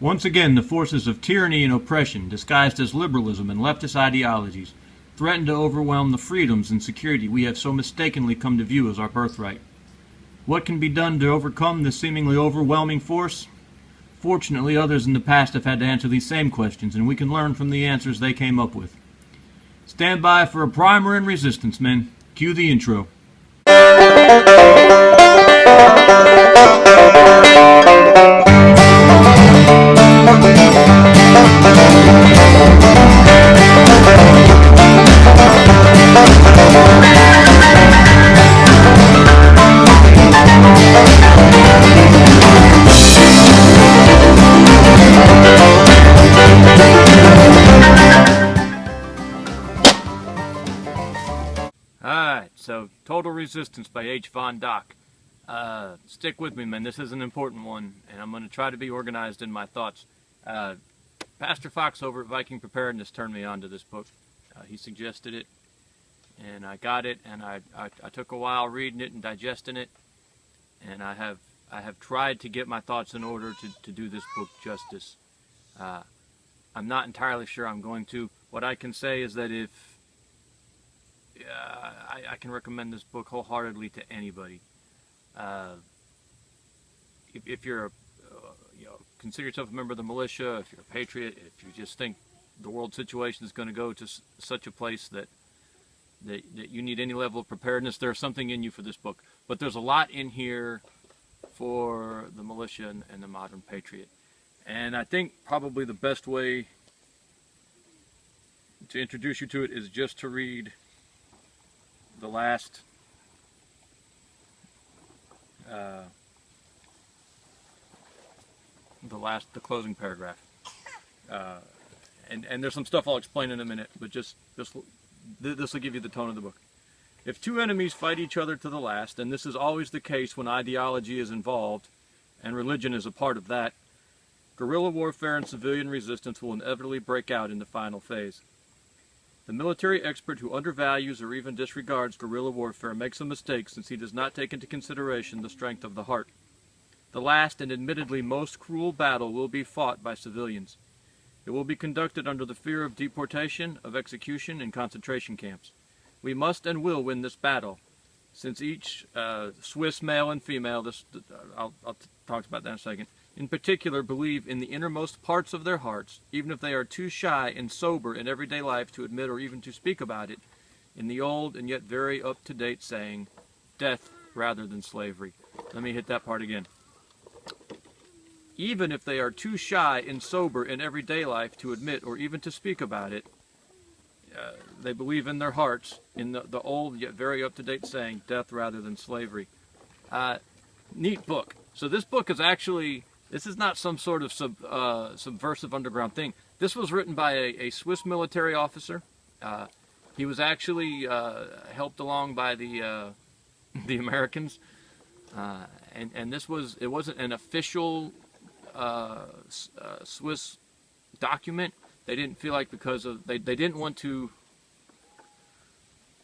Once again, the forces of tyranny and oppression, disguised as liberalism and leftist ideologies, threaten to overwhelm the freedoms and security we have so mistakenly come to view as our birthright. What can be done to overcome this seemingly overwhelming force? Fortunately, others in the past have had to answer these same questions, and we can learn from the answers they came up with. Stand by for a primer in resistance, men. Cue the intro. Alright, so Total Resistance by H. von Dach. Stick with me, man. This is an important one, and I'm going to try to be organized in my thoughts. Pastor Fox over at Viking Preparedness turned me on to this book. He suggested it, and I got it, and I took a while reading it and digesting it, and I have tried to get my thoughts in order to do this book justice. I'm not entirely sure I'm going to. What I can say is that I can recommend this book wholeheartedly to anybody. If you're consider yourself a member of the militia, if you're a patriot, if you just think the world situation is going to go to such a place that you need any level of preparedness, there's something in you for this book. But there's a lot in here for the militia and the modern patriot. And I think probably the best way to introduce you to it is just to read the last the closing paragraph, and there's some stuff I'll explain in a minute, but this will give you the tone of the book. If two enemies fight each other to the last, and this is always the case when ideology is involved, and religion is a part of that, guerrilla warfare and civilian resistance will inevitably break out in the final phase. The military expert who undervalues or even disregards guerrilla warfare makes a mistake, since he does not take into consideration the strength of the heart. The last and admittedly most cruel battle will be fought by civilians. It will be conducted under the fear of deportation, of execution, and concentration camps. We must and will win this battle, since each Swiss male and female, I'll talk about that in a second, in particular believe in the innermost parts of their hearts, even if they are too shy and sober in everyday life to admit or even to speak about it, in the old and yet very up-to-date saying, death rather than slavery. Let me hit that part again. Even if they are too shy and sober in everyday life to admit or even to speak about it, they believe in their hearts in the old yet very up-to-date saying, death rather than slavery. Neat book. So this book is actually, this is not some sort of subversive underground thing. This was written by a Swiss military officer. He was actually helped along by the Americans. And it wasn't an official Swiss document. They didn't feel like, because of they didn't want to.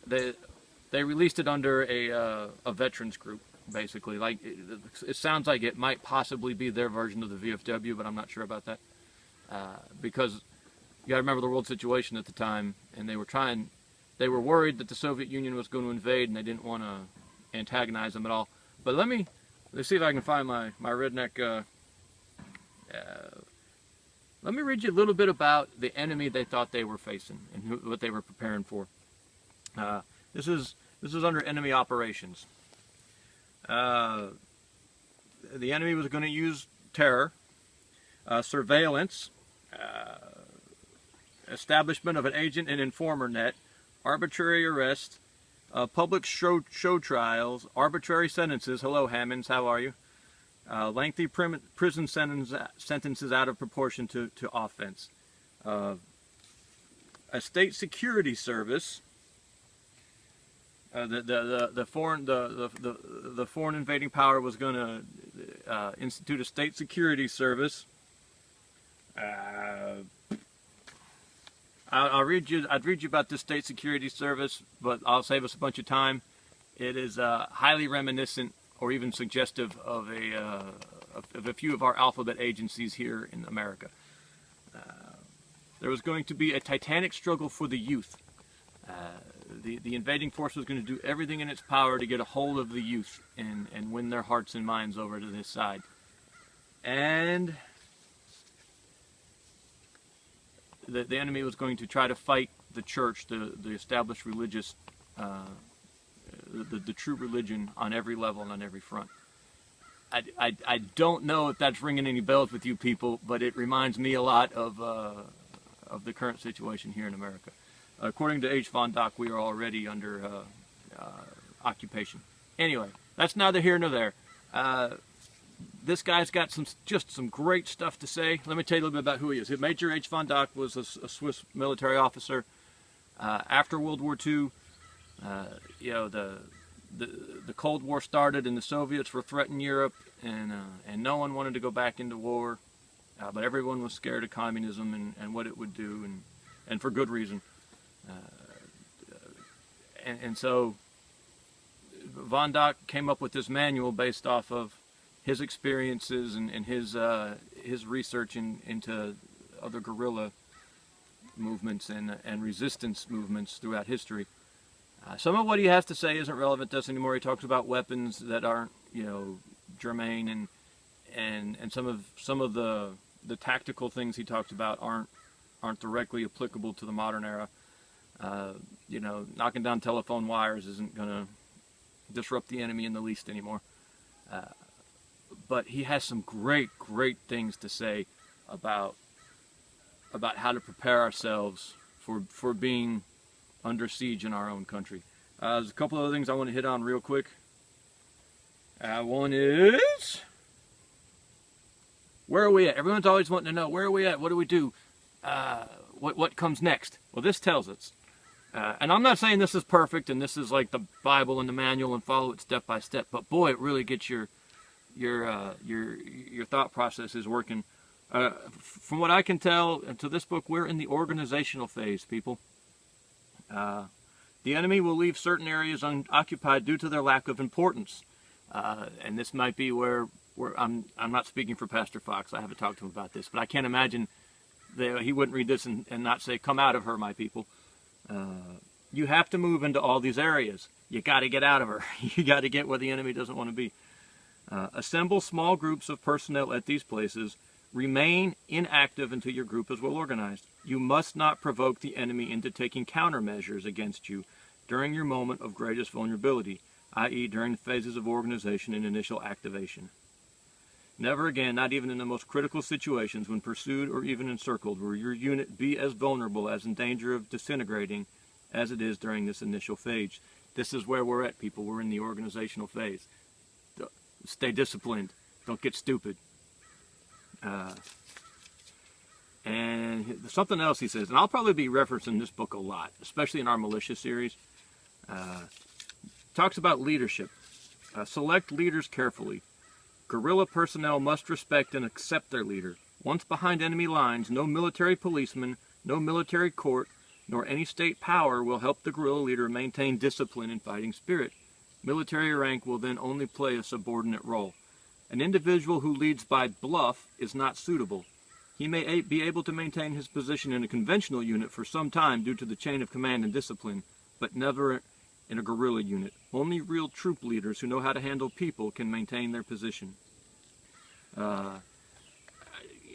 They released it under a veterans group, basically. Like it sounds like it might possibly be their version of the VFW, but I'm not sure about that, because you got to remember the world situation at the time, and they were worried that the Soviet Union was going to invade, and they didn't want to antagonize them at all. But let's see if I can find my redneck. Let me read you a little bit about the enemy they thought they were facing and what they were preparing for. This is under enemy operations. The enemy was going to use terror, surveillance, establishment of an agent and informer net, arbitrary arrest, public show trials, arbitrary sentences. Hello, Hammonds, how are you? Lengthy prison sentences out of proportion to offense. A state security service. The foreign invading power was going to institute a state security service. I'd read you about this state security service, but I'll save us a bunch of time. It is highly reminiscent or even suggestive of of a few of our alphabet agencies here in America. There was going to be a titanic struggle for the youth. The invading force was going to do everything in its power to get a hold of the youth and win their hearts and minds over to this side. And the enemy was going to try to fight the church, the established religious, the true religion on every level and on every front. I don't know if that's ringing any bells with you people, but it reminds me a lot of the current situation here in America. According to H. von Dach, we are already under occupation. Anyway, that's neither here nor there. This guy's got just some great stuff to say. Let me tell you a little bit about who he is. Major H. von Dach was a Swiss military officer. After World War II, you know, the Cold War started, and the Soviets were threatening Europe, and no one wanted to go back into war, but everyone was scared of communism and what it would do, and for good reason. And so von Dach came up with this manual based off of his experiences and his research into other guerrilla movements and resistance movements throughout history. Some of what he has to say isn't relevant to us anymore. He talks about weapons that aren't, you know, germane, and some of the tactical things he talks about aren't directly applicable to the modern era. You know, knocking down telephone wires isn't going to disrupt the enemy in the least anymore. But he has some great things to say about how to prepare ourselves for being under siege in our own country. There's a couple other things I want to hit on real quick. One is, where are we at? Everyone's always wanting to know, where are we at? What do we do? What comes next? Well, this tells us. And I'm not saying this is perfect and this is like the Bible and the manual and follow it step by step, but boy, it really gets your thought process is working. From what I can tell, to this book, we're in the organizational phase, people. The enemy will leave certain areas unoccupied due to their lack of importance. And this might be where I'm not speaking for Pastor Fox. I haven't talked to him about this, but I can't imagine that he wouldn't read this and not say, "Come out of her, my people." You have to move into all these areas. You got to get out of her. You got to get where the enemy doesn't want to be. Assemble small groups of personnel at these places. Remain inactive until your group is well organized. You must not provoke the enemy into taking countermeasures against you during your moment of greatest vulnerability, i.e. during the phases of organization and initial activation. Never again, not even in the most critical situations, when pursued or even encircled, will your unit be as vulnerable, as in danger of disintegrating, as it is during this initial phase. This is where we're at, people. We're in the organizational phase. Stay disciplined. Don't get stupid. And something else he says, and I'll probably be referencing this book a lot, especially in our militia series. Talks about leadership. Select leaders carefully. Guerrilla personnel must respect and accept their leader. Once behind enemy lines, no military policeman, no military court, nor any state power will help the guerrilla leader maintain discipline and fighting spirit. Military rank will then only play a subordinate role. An individual who leads by bluff is not suitable. He may be able to maintain his position in a conventional unit for some time due to the chain of command and discipline, but never in a guerrilla unit. Only real troop leaders who know how to handle people can maintain their position. And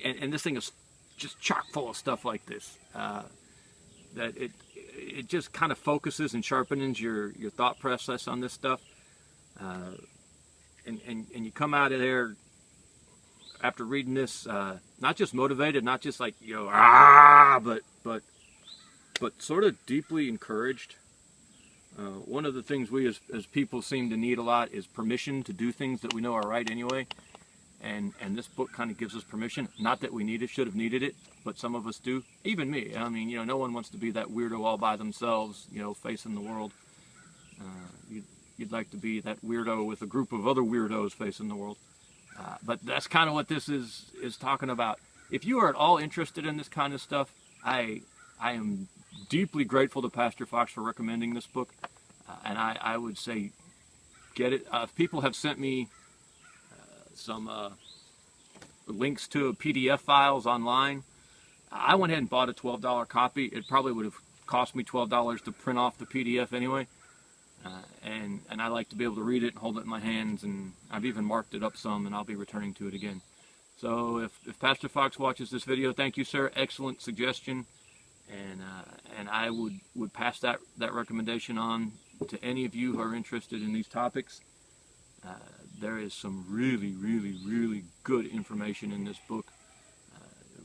this thing is just chock full of stuff like this. That it just kind of focuses and sharpens your thought process on this stuff. And you come out of there after reading this, not just motivated, not just like, you know, but sort of deeply encouraged. One of the things we as people seem to need a lot is permission to do things that we know are right anyway. And this book kind of gives us permission. Not that we need it, should have needed it, but some of us do. Even me. I mean, you know, no one wants to be that weirdo all by themselves, you know, facing the world. You'd like to be that weirdo with a group of other weirdos facing the world. But that's kind of what this is talking about. If you are at all interested in this kind of stuff, I am deeply grateful to Pastor Fox for recommending this book. And I would say get it. People have sent me some links to PDF files online. I went ahead and bought a $12 copy. It probably would have cost me $12 to print off the PDF anyway. And I like to be able to read it and hold it in my hands, and I've even marked it up some, and I'll be returning to it again. So if Pastor Fox watches this video, thank you, sir. Excellent suggestion, and I would pass that recommendation on to any of you who are interested in these topics. There is some really, really, really good information in this book.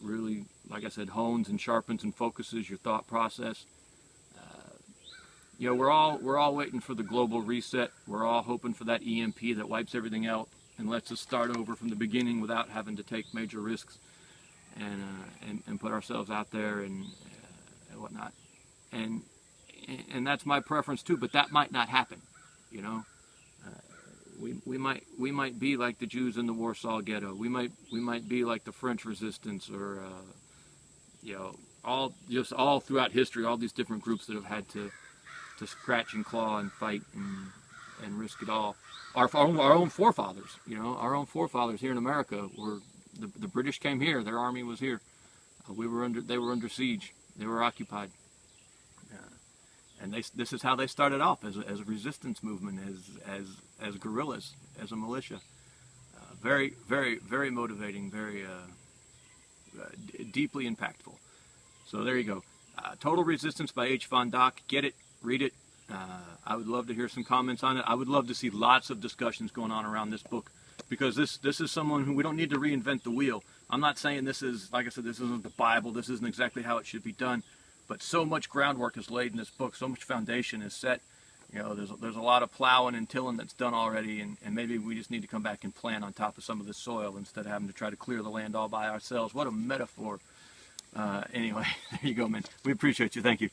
Really, like I said, hones and sharpens and focuses your thought process. You know, we're all waiting for the global reset. We're all hoping for that EMP that wipes everything out and lets us start over from the beginning without having to take major risks and put ourselves out there and whatnot. And that's my preference too. But that might not happen. You know, we might be like the Jews in the Warsaw Ghetto. We might be like the French Resistance, or you know, all throughout history, all these different groups that have had to scratch and claw and fight and risk it all. Our own forefathers, you know, our own forefathers here in America were, the British came here, their army was here. They were under siege, they were occupied. And this is how they started off, as a resistance movement, as guerrillas, as a militia. Very, very, very motivating, very deeply impactful. So there you go. Total Resistance by H. von Dach. Get it. Read it. I would love to hear some comments on it. I would love to see lots of discussions going on around this book, because this is someone who, we don't need to reinvent the wheel. I'm not saying this is, like I said, this isn't the Bible. This isn't exactly how it should be done, but so much groundwork is laid in this book. So much foundation is set. You know, there's a lot of plowing and tilling that's done already, and maybe we just need to come back and plant on top of some of this soil instead of having to try to clear the land all by ourselves. What a metaphor. Anyway, there you go, man. We appreciate you. Thank you.